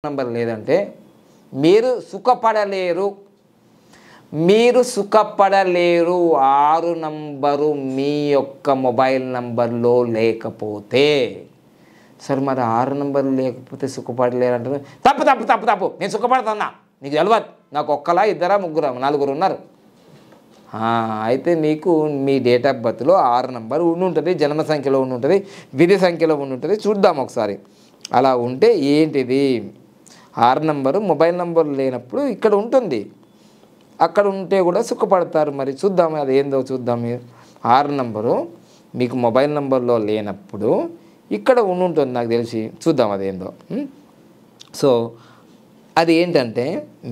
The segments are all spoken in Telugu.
నంబర్ లేదంటే మీరు సుఖపడలేరు. మీరు సుఖపడలేరు 6 నంబరు మీ యొక్క మొబైల్ నంబర్లో లేకపోతే. సరే మరి 6 నంబర్లు లేకపోతే సుఖపడలేరు అంటారు. తప్పు తప్పు తప్పు తప్పు, నేను సుఖపడుతున్నా. నీకు తెలియదు, నాకు ఒక్కలా ఇద్దరా ముగ్గురా 4 ఉన్నారు. అయితే నీకు మీ డేట్ ఆఫ్ బర్త్లో 6 నంబర్ ఉండి ఉంటుంది, జన్మ సంఖ్యలో ఉండి ఉంటుంది, విధి సంఖ్యలో ఉండి ఉంటుంది. చూద్దాం ఒకసారి. అలా ఉంటే ఏంటిది? 6 నంబరు మొబైల్ నంబర్ లేనప్పుడు ఇక్కడ ఉంటుంది, అక్కడ ఉంటే కూడా సుఖపడతారు. మరి చూద్దాం అది ఏందో చూద్దాం. 6 నంబరు మీకు మొబైల్ నంబర్లో లేనప్పుడు ఇక్కడ ఉంటుంది, నాకు తెలిసి. చూద్దాం అదేందో. సో అది ఏంటంటే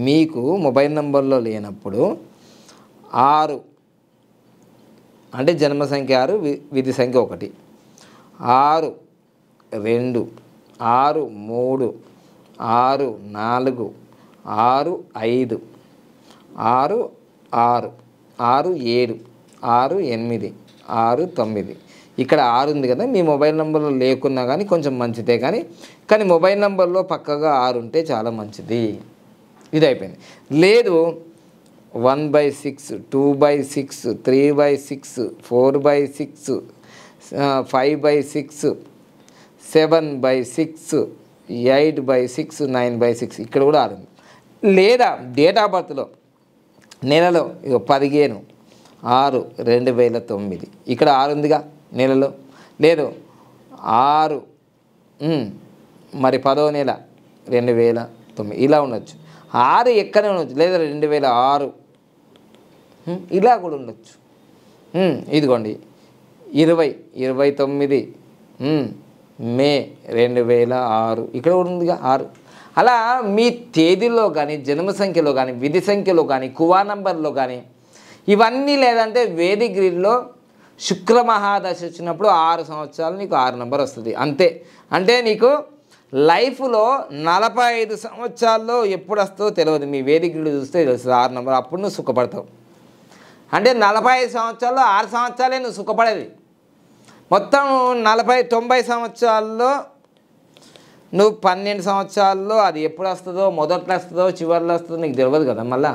మీకు మొబైల్ నంబర్లో లేనప్పుడు 6 అంటే జన్మ సంఖ్య 6, విధి సంఖ్య 1, 6 2, 6 3, 6 4, 6 5, 6 6, 6 7, 6 8, 6 9. ఇక్కడ 6 ఉంది కదా, మీ మొబైల్ నెంబర్లో లేకున్నా కానీ కొంచెం మంచిదే. కానీ మొబైల్ నెంబర్లో పక్కగా 6 ఉంటే చాలా మంచిది. ఇది అయిపోయింది. లేదు 1/6, 2/6, 3/6, 4/6, 5/6, 7/6, 8/6, 9/6. ఇక్కడ కూడా 6 ఉంది. లేదా డేట్ ఆఫ్ బర్త్లో నెలలో 15/6, 2009. ఇక్కడ 6 ఉందిగా నెలలో. లేదు 6 మరి 10వ నెల 2009. ఇలా ఉండొచ్చు. 6 ఎక్కడే ఉండొచ్చు. లేదా 2006 ఇలా కూడా ఉండొచ్చు. ఇదిగోండి 29 మే 2006. ఇక్కడ కూడా ఉందిగా 6. అలా మీ తేదీలో కానీ, జన్మ సంఖ్యలో కానీ, విధి సంఖ్యలో కానీ, కువా నంబర్లో కానీ ఇవన్నీ లేదంటే వేదిక్ గ్రిడ్లో శుక్ర మహాదశ వచ్చినప్పుడు 6 సంవత్సరాలు నీకు 6 నంబర్ వస్తుంది అంతే. అంటే నీకు లైఫ్లో 45 సంవత్సరాల్లో ఎప్పుడు వస్తుందో తెలియదు. మీ వేదిక్ గ్రిడ్ చూస్తే తెలుస్తుంది 6 నంబర్. అప్పుడు నువ్వు సుఖపడతావు. అంటే 45 సంవత్సరాల్లో 6 సంవత్సరాలే నువ్వు సుఖపడేది. మొత్తం 90 సంవత్సరాల్లో నువ్వు 12 సంవత్సరాల్లో అది ఎప్పుడు వస్తుందో, మొదట్లో వస్తుందో చివరిలో వస్తుందో నీకు తెలియదు కదా మళ్ళా.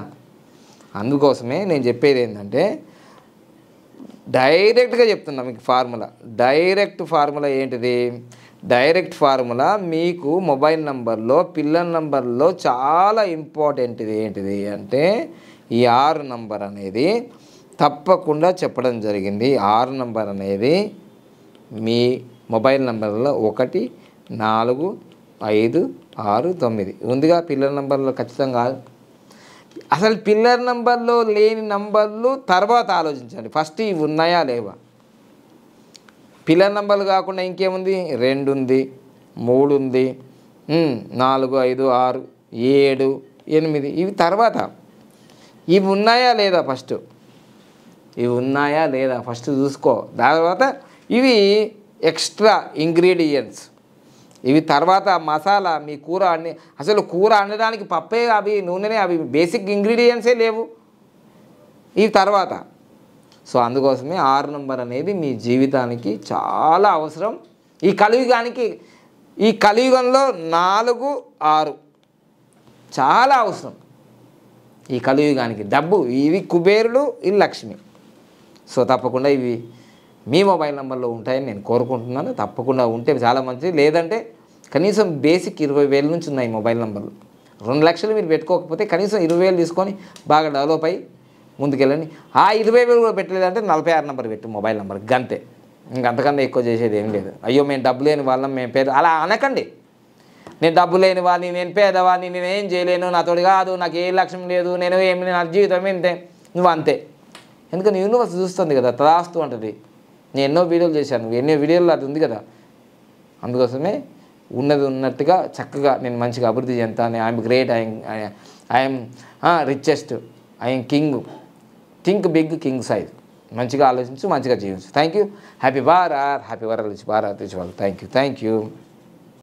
అందుకోసమే నేను చెప్పేది ఏంటంటే డైరెక్ట్గా చెప్తున్నా మీకు ఫార్ములా. డైరెక్ట్ ఫార్ములా ఏంటిది? డైరెక్ట్ ఫార్ములా మీకు మొబైల్ నంబర్లో, పిల్లల నంబర్లో చాలా ఇంపార్టెంట్ది ఏంటిది అంటే ఈ 6 నంబర్ అనేది తప్పకుండా చెప్పడం జరిగింది. 6 నంబర్ అనేది మీ మొబైల్ నంబర్లో 1 4 5 6 9 ఉందిగా. పిల్లల నంబర్లో ఖచ్చితంగా కాదు. అసలు పిల్లల నంబర్లో లేని నంబర్లు తర్వాత ఆలోచించండి. ఫస్ట్ ఇవి ఉన్నాయా లేవా? పిల్లల నంబర్లు కాకుండా ఇంకేముంది? 2 ఉంది, 3 ఉంది, 4 5 6 7 8. ఇవి తర్వాత. ఇవి ఉన్నాయా లేదా ఫస్ట్? ఇవి ఉన్నాయా లేదా ఫస్ట్ చూసుకో. తర్వాత ఇవి ఎక్స్ట్రా ఇంగ్రీడియంట్స్. ఇవి తర్వాత మసాలా. మీ కూర అసలు కూర వండడానికి పప్పే, అవి నూనెనే, అవి బేసిక్ ఇంగ్రీడియంట్సే లేవు. ఇవి తర్వాత. సో అందుకోసమే 6 నంబర్ అనేది మీ జీవితానికి చాలా అవసరం. ఈ కలియుగంలో 4 6 చాలా అవసరం. ఈ కలియుగానికి డబ్బు, ఇవి కుబేరులు, ఇది లక్ష్మి. సో తప్పకుండా ఇవి మీ మొబైల్ నెంబర్లో ఉంటాయని నేను కోరుకుంటున్నాను. తప్పకుండా ఉంటే చాలా మంచిది. లేదంటే కనీసం బేసిక్ 20,000 నుంచి ఉన్నాయి మొబైల్ నెంబర్లు. 2 లక్షలు మీరు పెట్టుకోకపోతే కనీసం 20,000 తీసుకొని బాగా డెవలప్ అయ్యి ముందుకెళ్ళండి. ఆ 20,000 కూడా పెట్టలేదంటే 46 నెంబర్ పెట్టు మొబైల్ నెంబర్. గంతే. ఇంకంతకన్నా ఎక్కువ చేసేది ఏం లేదు. అయ్యో మేము డబ్బు లేని వాళ్ళం, మేము పేద, అలా అనకండి. నేను డబ్బు లేని వాడిని, నేను పేదవాడిని, నేనేం చేయలేను, నాతోటి కాదు, నాకు ఏ లక్ష్యం లేదు, నా జీవితం ఇంతే. నువ్వు అంతే. ఎందుకని యూనివర్స్ చూస్తుంది కదా, తదాస్తు అంటది. నేను ఎన్నో వీడియోలు చేశాను, ఎన్నో వీడియోలు అది ఉంది కదా. అందుకోసమే ఉన్నది ఉన్నట్టుగా చక్కగా నేను మంచిగా అభివృద్ధి చెందుతాను. I'm great, I'm richest, I'm king. Think big, king size. మంచిగా ఆలోచించు, మంచిగా జీవించు. Thank you. Happy Bharat, happy world Bharat. Thank you.